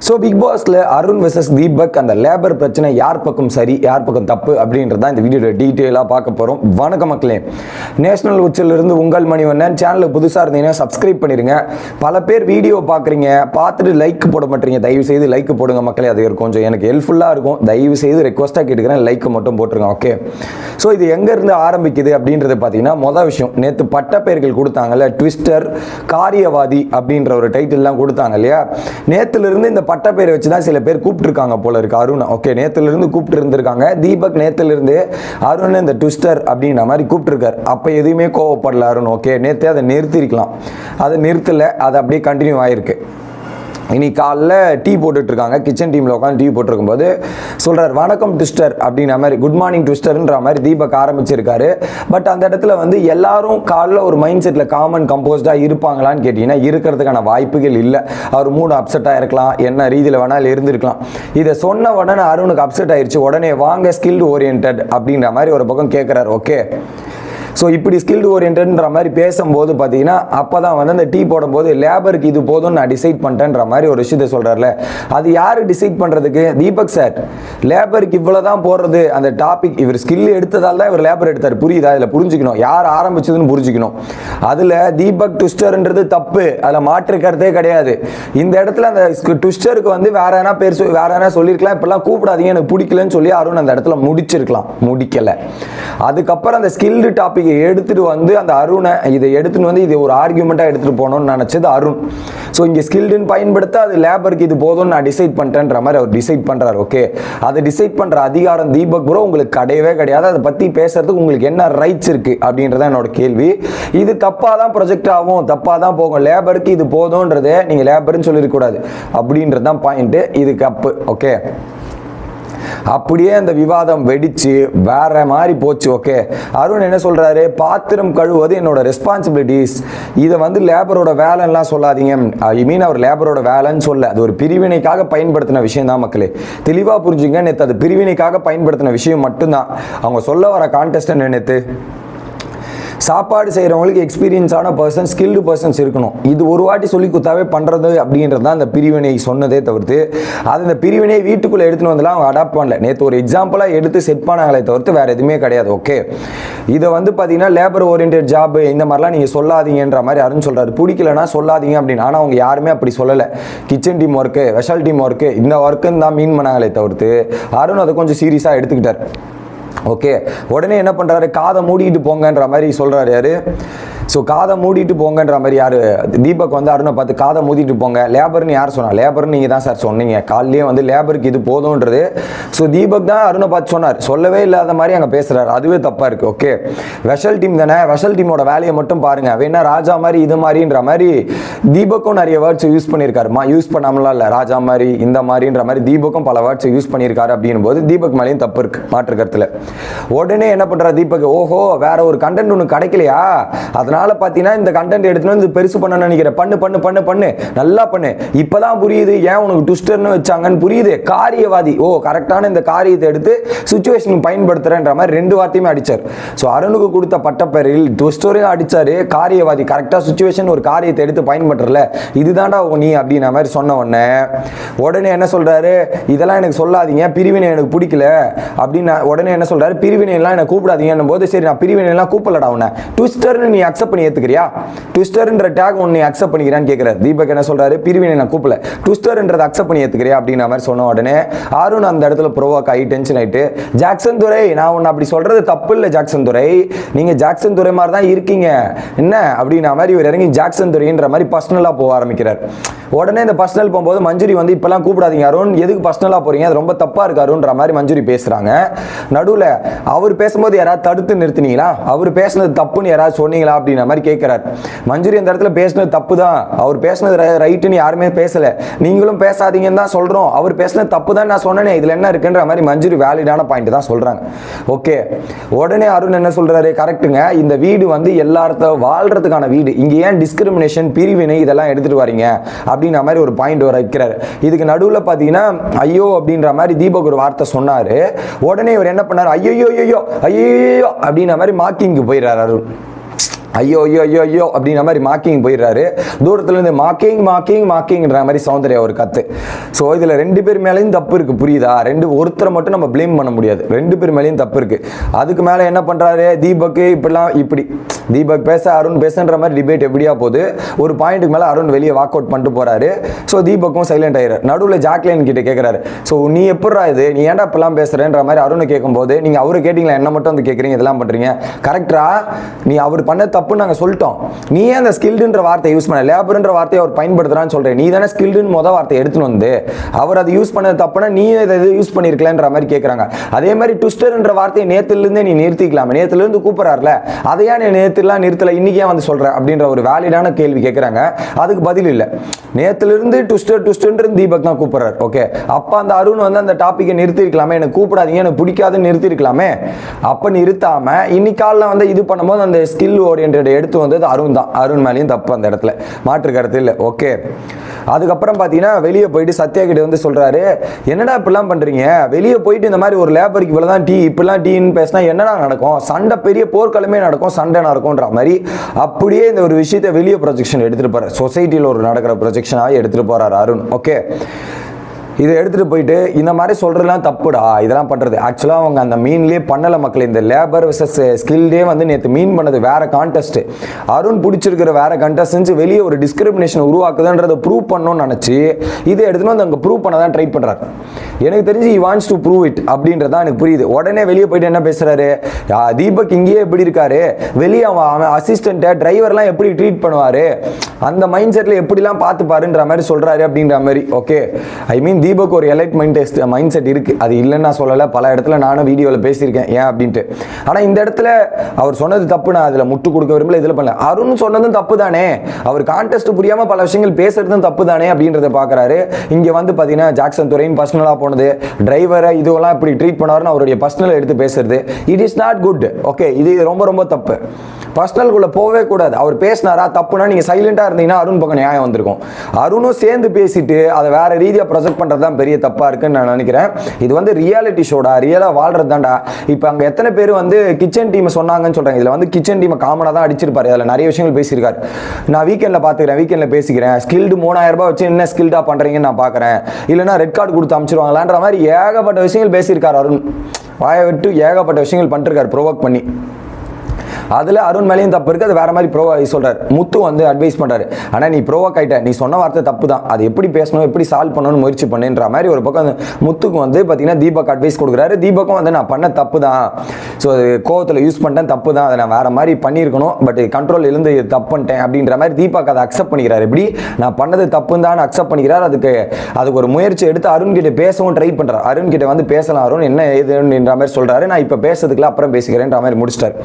So big பாஸ்ல Arun versus Deepak அந்த labour பிரச்சனை யார் பக்கம் சரி யார் பக்கம் தப்பு அப்படின்றதான் இந்த வீடியோட டீட்டெயிலாக பார்க்க போகிறோம். வணக்கம் மக்களே, நேஷனல் உச்சிலிருந்து உங்கள் மணிவண்ணன். சேனலுக்கு புதுசாக இருந்தீங்கன்னா சப்ஸ்கிரைப் பண்ணிடுங்க. பல பேர் வீடியோ பார்க்குறீங்க, பார்த்துட்டு லைக் போட மாட்டீங்க. தயவு செய்து லைக் போடுங்க மக்களே, அது கொஞ்சம் எனக்கு ஹெல்ப்ஃபுல்லாக இருக்கும். தயவு செய்து ரெக்வஸ்ட்டாக கேட்டுக்கிறேன், லைக் மட்டும் போட்டுருங்க. ஓகே, ஸோ இது எங்கேருந்து ஆரம்பிக்குது அப்படின்றது பார்த்தீங்கன்னா, மொதல் விஷயம் நேற்று பட்டப்பெயர்கள் கொடுத்தாங்கல்ல, ட்விஸ்டர், காரியவாதி அப்படின்ற ஒரு டைட்டில்லாம் கொடுத்தாங்க இல்லையா. நேற்றுலேருந்து இந்த பட்டப்பேரை வச்சு தான் சில பேர் கூப்பிட்டுருக்காங்க போல இருக்கு அருண். ஓகே, நேற்றுலேருந்து கூப்பிட்டு இருந்திருக்காங்க. தீபக் நேற்றுலேருந்து அருண் இந்த ட்விஸ்டர் அப்படின்ற மாதிரி கூப்பிட்டுருக்காரு. அப்போ எதுவுமே கோவப்படல அருண். ஓகே, நேற்றே அதை நிறுத்திருக்கலாம், அதை நிறுத்தலை, அது அப்படியே கண்டினியூ ஆகிருக்கு. இன்னைக்கு காலைல டீ போட்டுட்ருக்காங்க, கிச்சன் டீமில் உட்காந்து டீ போட்டிருக்கும்போது சொல்கிறார், வணக்கம் ட்விஸ்டர் அப்படின்ற மாதிரி, குட் மார்னிங் ட்விஸ்டர்ன்ற மாதிரி தீபக் ஆரம்பிச்சிருக்காரு. பட் அந்த இடத்துல வந்து எல்லாரும் காலைல ஒரு மைண்ட் செட்டில் காமன் கம்போஸ்டாக இருப்பாங்களான்னு கேட்டிங்கன்னா இருக்கிறதுக்கான வாய்ப்புகள் இல்லை. அவர் மூணு அப்செட்டாக இருக்கலாம், என்ன ரீதியில் வேணாலும் இருந்திருக்கலாம். இதை சொன்ன உடனே அருணுக்கு அப்செட் ஆயிடுச்சு. உடனே வாங்க ஸ்கில்டு ஓரியன்ட் அப்படின்ற மாதிரி ஒரு பக்கம் கேட்குறாரு. ஓகே, ஸோ இப்படி ஸ்கில்டு ஓரியன்ட்ன்ற மாதிரி பேசும்போது பார்த்தீங்கன்னா, அப்போ தான் வந்து அந்த டீ போடும்போது லேபருக்கு இது போதும்னு நான் டிசைட் பண்ணிட்டேன்ற மாதிரி ஒரு விஷயத்தை சொல்கிறார்ல. அது யார் டிசைட் பண்ணுறதுக்கு? தீபக் சார். லேபருக்கு இவ்வளோ தான் போடுறது அந்த டாபிக். இவர் ஸ்கில் எடுத்ததால் தான் இவர் லேபர் எடுத்தார். புரியுதா? இதில் புரிஞ்சுக்கணும், யார் ஆரம்பிச்சதுன்னு புரிஞ்சுக்கணும். அதில் தீபக் ட்விஸ்டர்ன்றது தப்பு, அதில் மாற்றுக்கிறதே கிடையாது. இந்த இடத்துல அந்த ட்விஸ்டருக்கு வந்து வேற என்ன பேர் வேற என்ன சொல்லியிருக்கலாம், இப்பெல்லாம் கூப்பிடாதீங்க எனக்கு பிடிக்கலன்னு சொல்லி அருண் அந்த இடத்துல முடிச்சிருக்கலாம், முடிக்கலை. அதுக்கப்புறம் அந்த ஸ்கில்டு டாபிக் எடுத்துட்டு வந்து அந்த அருணை இதை எடுத்துட்டு வந்து இதை ஒரு ஆர்கியூமெண்ட்டாக எடுத்துட்டு போகணும்னு நினச்சது அருண். ஸோ இங்கே ஸ்கில்டுன்னு பயன்படுத்த அது லேபருக்கு இது போதும்னு நான் டிசைட் பண்ணிட்டேன்ற மாதிரி அவர் டிசைட் பண்ணுறாரு. ஓகே, அதை டிசைட் பண்ணுற அதிகாரம் தீபக் ப்ரோ உங்களுக்கு கிடையவே கிடையாது. அதை பற்றி பேசுறதுக்கு உங்களுக்கு என்ன ரைட்ஸ் இருக்குது அப்படின்றத என்னோட கேள்வி. இது தப்பாக தான் ப்ரொஜெக்ட் ஆகும், தப்பாக தான் போகும். லேபருக்கு இது போதும்ன்றதே நீங்கள் லேபர்னு சொல்லிடக்கூடாது அப்படின்றது தான் பாயிண்ட்டு. இது தப்பு. ஓகே, அப்படியே அந்த விவாதம் வெடிச்சு வேற மாதிரி போச்சு. ஓகே, அருண் என்ன சொல்றாரு, பாத்திரம் கழுவுவது என்னோட ரெஸ்பான்சிபிலிட்டிஸ், இதை வந்து லேபரோட வேலைலாம் சொல்லாதீங்க. ஐ மீன் அவர் லேபரோட வேலைன்னு சொல்ல, அது ஒரு பிரிவினைக்காக பயன்படுத்தின விஷயம் தான் மக்களே. தெளிவாக புரிஞ்சுங்க, நேற்று அது பிரிவினைக்காக பயன்படுத்தின விஷயம் மட்டும்தான். அவங்க சொல்ல வர கான்டெஸ்ட் நேற்று சாப்பாடு செய்கிறவங்களுக்கு எக்ஸ்பீரியன்ஸான பர்சன், ஸ்கில்டு பர்சன்ஸ் இருக்கணும். இது ஒரு வாட்டி சொல்லி கொடுத்தாவே பண்ணுறது அப்படின்றது தான் அந்த பிரிவினை சொன்னதே தவிர்த்து, அது இந்த பிரிவினை வீட்டுக்குள்ளே எடுத்துன்னு வந்தெல்லாம் அவங்க அடாப்ட் பண்ணல. நேற்று ஒரு எக்ஸாம்பிளாக எடுத்து செட் பண்ணாங்களே தவிர்த்து வேறு எதுவுமே கிடையாது. ஓகே, இதை வந்து பார்த்தீங்கன்னா லேபர் ஓரியன்ட் ஜாப் இந்த மாதிரிலாம் நீங்கள் சொல்லாதீங்கன்ற மாதிரி அருண் சொல்கிறாரு. பிடிக்கலன்னா சொல்லாதீங்க அப்படின்னு. ஆனால் அவங்க யாருமே அப்படி சொல்லலை. Kitchen team work, special team work, இந்த ஒர்க்குன்னு தான் மீன் பண்ணாங்களே தவிர்த்து அருண் அதை கொஞ்சம் சீரியஸாக எடுத்துக்கிட்டார். ஓகே, உடனே என்ன பண்ணுறாரு, காதை மூடிட்டு போங்கன்ற மாதிரி சொல்கிறாரு. யாரு? ஸோ காதை மூடிட்டு போங்கன்ற மாதிரி யார்? தீபக் வந்து அருணை பார்த்து காதை மூடிட்டு போங்க. லேபர்னு யார் சொன்னா? லேபர்னு நீங்கள் தான் சார் சொன்னீங்க காலையிலேயே வந்து லேபருக்கு இது போதும்ன்றது. ஸோ தீபக் தான் அருணை பார்த்து சொன்னார், சொல்லவே இல்லாத மாதிரி அங்கே பேசுகிறாரு. அதுவே தப்பாக இருக்குது. ஓகே, வெஷல் டீம் தானே, வெஷல் டீமோட வேலையை மட்டும் பாருங்கள். வேணா ராஜா மாதிரி இது மாதிரின்ற மாதிரி தீபக்கும் நிறைய வேர்ட்ஸ் யூஸ் பண்ணியிருக்காருமா. யூஸ் பண்ணாமலாம் இல்லை, ராஜா மாதிரி இந்த மாதிரின்ற மாதிரி தீபக்கும் பல வேர்ட்ஸ் யூஸ் பண்ணியிருக்காரு. அப்படின்னும் போது தீபக் மேலேயும் தப்பு இருக்குது, மாற்றுக்கருத்தில். உடனே என்ன பண்ணுறாரு தீபக், ஓஹோ வேற ஒரு கண்டென்ட் ஒன்று கிடைக்கலையா, அதனால பார்த்தீங்கன்னா இந்த கண்டென்ட் எடுத்துன்னு வந்து பெருசு பண்ண நினைக்கிறேன். பண்ணு பண்ணு பண்ணு பண்ணு நல்லா பண்ணு. இப்போதான் புரியுது ஏன் உனக்கு ட்விஸ்டர்னு வச்சாங்கன்னு புரியுது. காரியவாதி, ஓ கரெக்டான இந்த காரியத்தை எடுத்து சுச்சுவேஷனுக்கு பயன்படுத்துறேன்ற மாதிரி ரெண்டு வார்த்தையுமே அடிச்சார். ஸோ அருணுக்கு கொடுத்த பட்டப்பெயரில் ட்விஸ்டரையும் அடிச்சாரு, காரியவாதி கரெக்டாக சுச்சுவேஷன் ஒரு காரியத்தை எடுத்து பயன்படுறல, இதுதான்டா நீ அப்படின்ற மாதிரி சொன்ன உடனே என்ன சொல்றாரு, இதெல்லாம் எனக்கு சொல்லாதீங்க, பிரிவினை எனக்கு பிடிக்கல அப்படின்னு. உடனே என்ன சொல்றாரு, பிரிவினை எல்லாம் எனக்கு கூப்பிடாதீங்கன்னும் போது, சரி நான் பிரிவினை எல்லாம் கூப்பிடலடா உன்னை, ட்விஸ்டர்னு நீ அக்செப்ட் பண்ணி ஏத்துக்கிறியா, ட்விஸ்டர்ன்ற டேக் ஒன்னு அக்செப்ட் பண்ணிக்கிறான்னு கேட்கிறார். தீபக் என்ன சொல்றாரு, பிரிவினை நான் கூப்பிடல, ட்விஸ்டர்ன்றதை அக்செப்ட் பண்ணி ஏத்துக்கிறியா அப்படின்ற மாதிரி சொன்ன உடனே அருண் அந்த இடத்துல ப்ரோவாக் ஆகி டென்ஷன் ஆயிட்டு, ஜாக்சன் துரை நான் உன்னை அப்படி சொல்றது தப்பு இல்லை ஜாக்சன் துரை, நீங்க ஜாக்சன் துரை மாதிரி தான் இருக்கீங்க என்ன அப்படின்ற மாதிரி இவர் இறங்கி ஜாக்சன் துரைன்ற மாதிரி பர்சனலா போக ஆரம்பிக்கிறார். உடனே இந்த பர்சனல் போகும்போது மஞ்சுரி வந்து இப்பெல்லாம் கூப்பிடாதீங்க அருண், எதுக்கு பர்சனலா போறீங்க, அது ரொம்ப தப்பா இருக்கு அருண்ன்ற மாதிரி மஞ்சுரி பேசுறாங்க. நடுவில் அவர் பேசும்போது யாராவது தடுத்து நிறுத்தினீங்களா, அவர் பேசுனது தப்புன்னு யாராவது சொன்னீங்களா அப்படின்ற மாதிரி கேட்கிறார். மஞ்சுரி அந்த இடத்துல பேசுனது தப்பு தான், அவர் பேசுனது ரைட்டுன்னு யாருமே பேசல, நீங்களும் பேசாதீங்கன்னு தான் சொல்றோம், அவர் பேசுனது தப்பு தான் நான் சொன்னேனே, இதுல என்ன இருக்குன்ற மாதிரி மஞ்சுரி வேலிடான பாயிண்ட் தான் சொல்றாங்க. ஓகே, உடனே அருண் என்ன சொல்றாரு, கரெக்டுங்க, இந்த வீடு வந்து எல்லார்த்த வாழ்றதுக்கான வீடு, இங்க ஏன் டிஸ்கிரிமினேஷன் பிரிவினை இதெல்லாம் எடுத்துட்டு வரீங்க அப்படின்ற மாதிரி ஒரு பாயிண்ட் வர வைக்கிறாரு. இதுக்கு நடுவில் பார்த்தீங்கன்னா ஐயோ அப்படின்ற மாதிரி தீபக் ஒரு வார்த்தை சொன்னாரு. உடனே இவர் என்ன பண்ணாரு, ஐயோ ஐயோ ஐயோ ஐயோ அப்படின்ற மாதிரி மாக்கிங்கு போயிடுறாரு அருண். ஐயோ ஐயோ ஐயோ ஐயோ அப்படின்ற மாதிரி மாக்கிங் போயிடுறாரு. தூரத்துலேருந்து மாக்கிங்ன்ற மாதிரி சௌந்தர்யா ஒரு கத்து. ஸோ இதில் 2 பேர் மேலேயும் தப்பு இருக்குது, புரியுதா? ஒருத்தரை மட்டும் நம்ம ப்ளேம் பண்ண முடியாது, 2 பேர் மேலேயும் தப்பு இருக்குது. அதுக்கு மேலே என்ன பண்ணுறாரு தீபக்கு, இப்படி தீபக் பேச அருண் பேசுன்ற மாதிரி டிபேட் எப்படியா போகுது. ஒரு பாயிண்ட்டுக்கு மேலே அருண் வெளியே வாக் அவுட் பண்ணிட்டு போகிறாரு. ஸோ தீபக்கும் சைலண்ட் ஆயிடுறாரு. நடுவில் ஜாக்லின் கிட்ட கேட்குறாரு, ஸோ நீ எப்படா இது, நீ ஏன்டா இப்பெல்லாம் பேசுகிறேன்ற மாதிரி அருணை கேட்கும்போது, நீங்கள் அவரு கேட்டிங்களா, என்ன மட்டும் வந்து கேட்குறீங்க, இதெல்லாம் பண்ணுறீங்க கரெக்டா? நீ அவர் பண்ண தப்பு நாங்கள் சொல்லிட்டோம், நீ ஏன் அந்த ஸ்கில்டுன்ற வார்த்தையை யூஸ் பண்ண, லேபர்ன்ற வார்த்தையை அவர் பயன்படுத்துறான்னு சொல்கிறேன், நீ தானே ஸ்கில்டுன்னு மொதல் வார்த்தை எடுத்துன்னு வந்து அவர் அதை யூஸ் பண்ண தப்புனா நீ இதை யூஸ் பண்ணியிருக்கலன்ற மாதிரி கேட்குறாங்க. அதே மாதிரி ட்விஸ்டர்ன்ற வார்த்தையை நேற்றுலேருந்தே நீ நிறுத்திக்கலாம், நேற்றுலேருந்து கூப்பிட்றாருல, அதையா நீ நேற்றுலாம் நிறுத்தலை, இன்னைக்கு ஏன் வந்து சொல்கிற அப்படின்ற ஒரு வேலிடான கேள்வி கேட்குறாங்க. அதுக்கு பதில் இல்லை. நேற்றுலேருந்து ட்விஸ்டர்ன்ற தீபக் தான் கூப்பிட்றாரு. ஓகே, அப்போ அந்த அருண் வந்து அந்த டாப்பிக்கை நிறுத்திருக்கலாமே, எனக்கு கூப்பிடாதீங்க, எனக்கு பிடிக்காதுன்னு நிறுத்திருக்கலாமே. அப்போ நிறுத்தாம இன்னைக்கால வந்து இது பண்ணும்போது அந்த ஸ்கில் ஓரியன்ட் எடுத்து வந்தது அருண் தான். அருண் மேலேயும் தப்பு அந்த இடத்துல, மாற்று கருத்து இல்லை. ஓகே, அதுக்கப்புறம் பார்த்தீங்கன்னா வெளியே போயிட்டு சத்யா கிட்ட வந்து சொல்கிறாரு, என்னடா இப்படிலாம் பண்ணுறீங்க, வெளியே போயிட்டு இந்த மாதிரி ஒரு லேபருக்கு இவ்வளோ தான் டீ, இப்படிலாம் டீன்னு பேசினா என்னடா நடக்கும், சண்டை பெரிய போர்க்களமே நடக்கும், சண்டை நடக்கும்ன்ற மாதிரி அப்படியே இந்த ஒரு விஷயத்தை வெளியே ப்ரொஜெக்ஷன் எடுத்துகிட்டு போகிறார். சொசைட்டியில் ஒரு நடக்கிற ப்ரொஜெக்ஷனாக எடுத்துகிட்டு போகிறார் அருண். ஓகே, இதை எடுத்துகிட்டு போயிட்டு இந்த மாதிரி சொல்கிறதுலாம் தப்புடா, இதெல்லாம் பண்ணுறது. ஆக்சுவலாக அவங்க அந்த மீன்லேயே பண்ணலை மக்கள். இந்த லேபர் விசஸ் ஸ்கில்டே வந்து நேற்று மீன் பண்ணது வேறு கான்டெஸ்ட்டு, அருண் பிடிச்சிருக்கிற வேறு கண்டஸ்டன்ஸ் வெளியே ஒரு டிஸ்கிரிமினேஷன் உருவாக்குதுன்றதை ப்ரூவ் பண்ணணும்னு நினச்சி இதை எடுத்துன்னு வந்து அங்கே ப்ரூவ் பண்ண தான் ட்ரை பண்ணுறாரு. எனக்கு தெரிஞ்சு he wants to prove it அப்படின்றதான் எனக்கு புரியுது. உடனே வெளியே போயிட்டு என்ன பேசுகிறாரு, தீபக் இங்கேயே எப்படி இருக்காரு, வெளியே அவன் அசிஸ்டண்ட்டை டிரைவர்லாம் எப்படி ட்ரீட் பண்ணுவார், அந்த மைண்ட் செட்டில் எப்படிலாம் பார்த்துப்பாருன்ற மாதிரி சொல்கிறாரு அப்படின்ற மாதிரி. ஓகே, ஐ மீன் தீபக் ஒரு எலைட் மைண்ட் செட் இருக்குது, அது இல்லைன்னு நான் சொல்லலை, பல இடத்துல நானும் வீடியோவில் பேசியிருக்கேன் ஏன் அப்படின்ட்டு. ஆனால் இந்த இடத்துல அவர் சொன்னது தப்பு, நான் அதில் முட்டு கொடுக்க விரும்பல, இதில் பண்ணல. அருண் சொன்னதும் தப்பு தானே, அவர் கான்டெஸ்ட் புரியாமல் பல விஷயங்கள் பேசுறதும் தப்பு தானே அப்படின்றத பார்க்குறாரு. இங்கே வந்து பார்த்தீங்கன்னா ஜாக்சன் துரையின் பர்சனலாக போனது, டிரைவரை இதுவெல்லாம் இப்படி ட்ரீட் பண்ணுவாருன்னு அவருடைய பர்சனலை எடுத்து பேசுறது, it is not good. Okay, இது ரொம்ப ரொம்ப தப்பு. பர்சனலுக்குள்ளே போகவே கூடாது. அவர் பேசினாரா தப்புனா நீங்கள் சைலண்டாக இருந்தீங்கன்னா அருண் பக்கம் நியாயம் வந்திருக்கும். அருணும் சேர்ந்து பேசிட்டு அதை வேற ரீதியாக ப்ரொஜெக்ட் பண்ணுறது தான் பெரிய தப்பாக இருக்குன்னு நான் நினைக்கிறேன். இது வந்து ரியாலிட்டி ஷோடா, ரியலாக வாழ்றது தான்டா. இப்போ அங்கே எத்தனை பேர் வந்து கிச்சன் டீமை சொன்னாங்கன்னு சொல்கிறாங்க. இதில் வந்து கிச்சன் டீமை காமனாக தான் அடிச்சிருப்பாரு, அதில் நிறைய விஷயங்கள் பேசியிருக்காரு. நான் வீக்கெண்டில் பார்த்துக்கிறேன், வீக்கெண்டில் பேசிக்கிறேன், ஸ்கில்டு 3000 ரூபாய் வச்சு என்ன ஸ்கில்டாக பண்ணுறீங்கன்னு நான் பார்க்குறேன், இல்லைனா ரெட் கார்டு கொடுத்து அனுப்பிச்சிருவாங்களான்ற மாதிரி ஏகப்பட்ட விஷயங்கள் பேசியிருக்காரு அருண். வாயை விட்டு ஏகப்பட்ட விஷயங்கள் பண்ணிருக்காரு ப்ரொவோக் பண்ணி. அதில் அருண் மேலேயும் தப்பு இருக்குது, அது வேற மாதிரி சொல்கிறார். முத்து வந்து அட்வைஸ் பண்ணுறாரு, ஆனால் நீ ப்ரோவோக் ஆகிட்ட, நீ சொன்ன வார்த்தை தப்பு தான், அது எப்படி பேசணும், எப்படி சால்வ் பண்ணணும்னு முயற்சி பண்ணுன்ற மாதிரி ஒரு பக்கம் முத்துக்கு வந்து பார்த்தீங்கன்னா தீபக் அட்வைஸ் கொடுக்குறாரு. தீபக்கும் வந்து நான் பண்ண தப்பு தான், ஸோ அது கோவத்தில் யூஸ் பண்ணிட்டேன், தப்பு தான், அதை நான் வேற மாதிரி பண்ணியிருக்கணும், பட் கண்ட்ரோல் இருந்து தப்பு பண்ணிட்டேன் அப்படின்ற மாதிரி தீபக் அதை அக்செப்ட் பண்ணிக்கிறார். எப்படி நான் பண்ணது தப்புன்னு தான் அக்செப்ட் பண்ணிக்கிறார். அதுக்கு ஒரு முயற்சி எடுத்து அருண் கிட்ட பேசவும் ட்ரை பண்ணுறார். அருண் கிட்ட வந்து பேசலாம், அருண் என்ன ஏதுன்ற மாதிரி சொல்கிறாரு. நான் இப்போ பேசுறதுக்குலாம் அப்புறம் பேசிக்கிறேன்ற மாதிரி முடிச்சிட்டார்.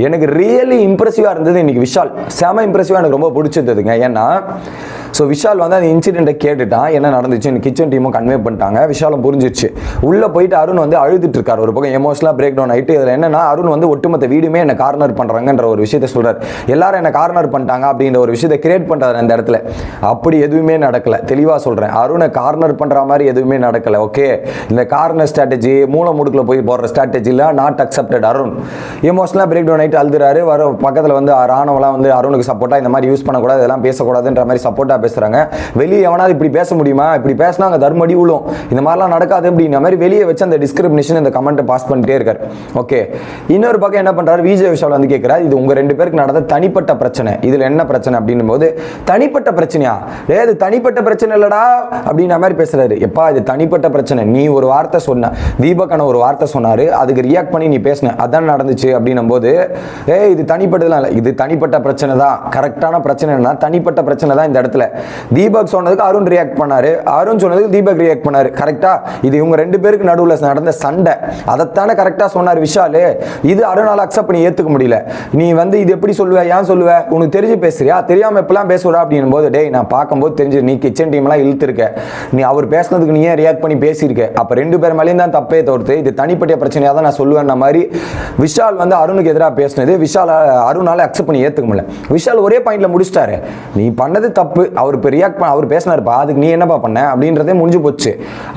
எனக்கு ரியலி இம்ப்ரெசிவாக இருந்தது இன்னைக்கு விஷால், செம இம்ப்ரெசிவாக எனக்கு ரொம்ப பிடிச்சதுங்க. ஏன்னா ஸோ விஷால் வந்து அந்த இன்சிடென்ட்டை கேட்டுட்டான், என்ன நடந்துச்சு கிச்சன் டீமும் கன்வே பண்ணிட்டாங்க, விஷாலும் புரிஞ்சிருச்சு. உள்ளே போயிட்டு அருண் வந்து அழுதுட்டு இருக்கார், ஒரு பக்கம் எமோஷனலாக பிரேக் டவுன் ஆகிட்டு. இதில் என்னன்னா அருண் வந்து ஒட்டுமொத்த வீடுமே என்ன கார்னர் பண்ணுறாங்கன்ற ஒரு விஷயத்த சொல்கிறார். எல்லாரும் என்ன கார்னர் பண்ணிட்டாங்க அப்படின்ற ஒரு விஷயத்தை கிரியேட் பண்ணுறாரு அந்த இடத்துல. அப்படி எதுவுமே நடக்கலை, தெளிவாக சொல்கிறேன். அருணை கார்னர் பண்ணுற மாதிரி எதுவுமே நடக்கலை. ஓகே, இந்த கார்னர் ஸ்ட்ராட்டஜி, மூளை முடுக்கில் போய் போடுற ஸ்ட்ராட்டஜிலாம் நாட் அக்செப்டட். அருண் எமோஷனலாக பிரேக் டவுன் ஆகிட்டு அழுதுறாரு. வர பக்கத்தில் வந்து ராணுவலாம் வந்து அருணுக்கு சப்போர்ட்டாக இந்த மாதிரி யூஸ் பண்ணக்கூடாது, இதெல்லாம் பேசக்கூடாதுன்ற மாதிரி சப்போர்ட்டாக பேசுறாங்க. வெளியே எவனாவது இப்படி பேச முடியுமா, இப்படி பேசினா அங்கே தர்மடி விழும், இந்த மாதிரிலாம் நடக்காது அப்படின்ற மாதிரி வெளியே வச்சு அந்த டிஸ்கிரிமினேஷன் இந்த கமெண்ட்டை பாஸ் பண்ணிட்டே இருக்காரு. ஓகே, இன்னொரு பக்கம் என்ன பண்றாரு, விஜய் விஷால் வந்து கேட்கிறார், இது உங்க 2 பேருக்கு நடந்த தனிப்பட்ட பிரச்சனை, இதுல என்ன பிரச்சனை அப்படின்னும் போது, தனிப்பட்ட பிரச்சனையா, இது தனிப்பட்ட பிரச்சனை இல்லடா அப்படின்ற மாதிரி பேசுறாரு. எப்பா இது தனிப்பட்ட பிரச்சனை, நீ ஒரு வார்த்தை சொன்ன, தீபக்கான ஒரு வார்த்தை சொன்னாரு, அதுக்கு ரியாக்ட் பண்ணி நீ பேசின, அதான் நடந்துச்சு அப்படின்னும் போது, இது தனிப்பட்டதுலாம் இல்லை, இது தனிப்பட்ட பிரச்சனை தான், கரெக்டான பிரச்சனைனா தனிப்பட்ட பிரச்சனை தான். இந்த இடத்துல தீபக் சொன்னதுக்கு அருண் ரியாக்ட் பண்ணாரு, அருண் சொன்னதுக்கு தீபக் ரியாக்ட் பண்ணாரு. கரெக்டா, இது இவங்க 2 பேருக்கு நடுவில் நடந்த சண்டை, அதைத்தானே கரெக்டா சொன்னார் விஷால். இது அருணால அக்செப்ட் பண்ணி ஏத்துக்க முடியல. நீ வந்து இது எப்படி சொல்லுவ, ஏன் சொல்லுவ, உனக்கு தெரிஞ்சு பேசுறியா, தெரியாம எப்பெல்லாம் பேசுறா அப்படின்னும் போது, டேய் நான் பார்க்கும்போது தெரிஞ்சு நீ கிச்சன் டீம் எல்லாம் இழுத்துருக்க, நீ அவர் பேசுனதுக்கு நீ ஏன் ரியாக்ட் பண்ணி பேசியிருக்க, அப்ப 2 பேர் மேலேயும் தான் தப்பே தவிர்த்து இது தனிப்பட்ட பிரச்சனையா தான் நான் சொல்லுவேன் மாதிரி விஷால் வந்து அருணுக்கு எதிராக பேசினது அப்படின்றது அருணால அக்செப்ட் பண்ணி ஏற்றுக்க முடியல. விஷால் ஒரே பாயிண்ட்ல முடிச்சிட்டாரு, நீ பண்ணது தப்பு, அவர் இப்போ ரியாக்ட் பண்ண அவர் பேசினாருப்பா, அதுக்கு நீ என்னப்பா பண்ண அப்படின்றதே முடிஞ்சு போச்சு.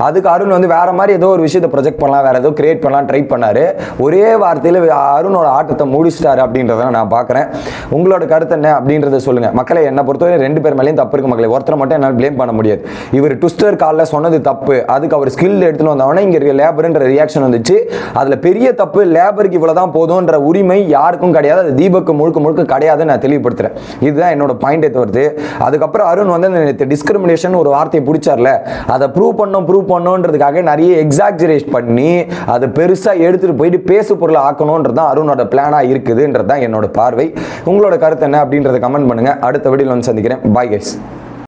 அதுக்கு அருண் வந்து வேற மாதிரி ஏதோ ஒரு விஷயத்தை ப்ரொஜெக்ட் பண்ணலாம், வேற ஏதோ கிரியேட் பண்ணலாம் ட்ரை பண்ணாரு. ஒரே வார்த்தையில் அருணோட ஆட்டத்தை முடிச்சிட்டாரு அப்படின்றத நான் பார்க்குறேன். உங்களோட கருத்து என்ன அப்படின்றத சொல்லுங்க மக்களை. என்னை பொறுத்தவரை 2 பேர் மேலேயும் தப்பு இருக்கு மக்களை, ஒருத்தரை மட்டும் என்னால் பிளேம் பண்ண முடியாது. இவர் ட்விஸ்டர் காலில் சொன்னது தப்பு, அதுக்கு அவர் ஸ்கில் எடுத்துன்னு வந்தவொடனே இங்கே லேபர்ன்ற ரியாக்ஷன் வந்துச்சு. அதில் பெரிய தப்பு, லேபருக்கு இவ்வளோதான் போதும்ன்ற உரிமை யாருக்கும் கிடையாது, அது தீபக்கு முழுக்க முழுக்க கிடையாதுன்னு நான் தெளிவுபடுத்துறேன். இதுதான் என்னோட பாயிண்டே தவிர்த்து. அதுக்கப்புறம் அருண் வந்து டிஸ்கிரிமினேஷன் ஒரு வார்த்தையை பிடிச்சார்ல, அதை ப்ரூவ் பண்ணணுன்றதுக்காக நிறைய எக்ஸாஜரேட் பண்ணி அதை பெருசாக எடுத்துட்டு போயிட்டு பேசு பொருளை ஆக்கணுன்றது தான் அருணோட பிளானா இருக்குதுன்றது தான் என்னோட பார்வை. உங்களோட கருத்து என்ன அப்படின்றத கமெண்ட் பண்ணுங்க. அடுத்த வீடியோவில் வந்து சந்திக்கிறேன். Bye guys.